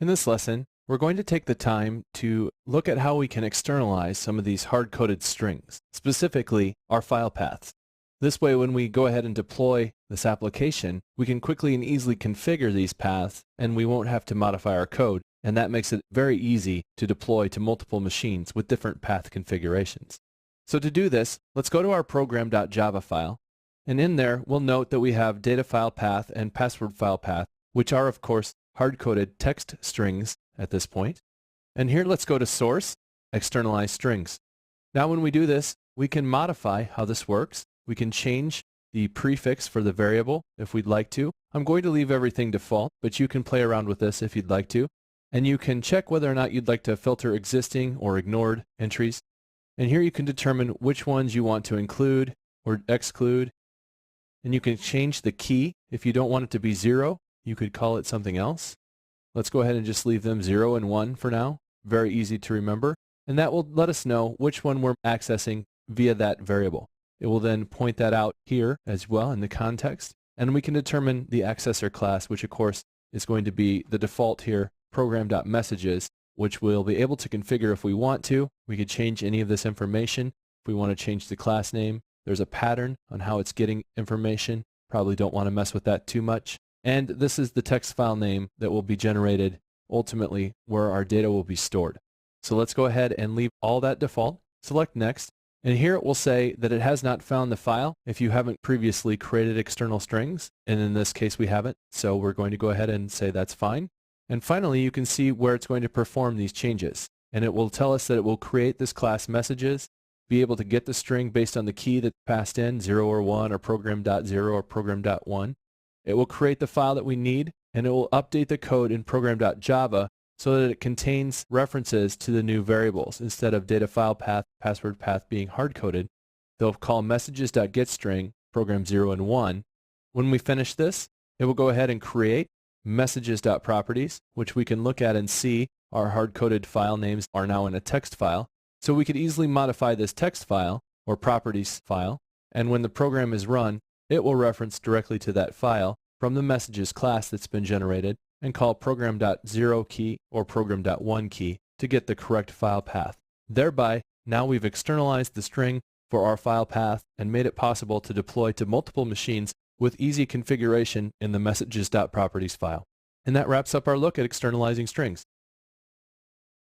In this lesson, we're going to take the time to look at how we can externalize some of these hard-coded strings, specifically our file paths. This way, when we go ahead and deploy this application, we can quickly and easily configure these paths and we won't have to modify our code, and that makes it very easy to deploy to multiple machines with different path configurations. So to do this, let's go to our program.java file, and in there we'll note that we have data file path and password file path, which are of course hard-coded text strings at this point. And here let's go to source, externalize strings. Now when we do this, we can modify how this works. We can change the prefix for the variable if we'd like to. I'm going to leave everything default, but you can play around with this if you'd like to. And you can check whether or not you'd like to filter existing or ignored entries. And here you can determine which ones you want to include or exclude. And you can change the key. If you don't want it to be 0, you could call it something else. Let's go ahead and just leave them 0 and 1 for now. Very easy to remember. And that will let us know which one we're accessing via that variable. It will then point that out here as well in the context. And we can determine the accessor class, which of course is going to be the default here, program.messages, which we'll be able to configure if we want to. We could change any of this information. If we want to change the class name, there's a pattern on how it's getting information. Probably don't want to mess with that too much. And this is the text file name that will be generated ultimately where our data will be stored. So let's go ahead and leave all that default. Select Next. And here it will say that it has not found the file if you haven't previously created external strings. And in this case, we haven't. So we're going to go ahead and say that's fine. And finally, you can see where it's going to perform these changes. And it will tell us that it will create this class messages, be able to get the string based on the key that's passed in, 0 or 1 or program.0 or program.1. It will create the file that we need, and it will update the code in program.java so that it contains references to the new variables. Instead of data file path, password path being hard-coded, they'll call messages.getString, program 0 and 1. When we finish this, it will go ahead and create messages.properties, which we can look at and see our hard-coded file names are now in a text file. So we could easily modify this text file or properties file, and when the program is run, it will reference directly to that file from the messages class that's been generated and call program.0 key or program.1 key to get the correct file path. Thereby, now we've externalized the string for our file path and made it possible to deploy to multiple machines with easy configuration in the messages.properties file. And that wraps up our look at externalizing strings.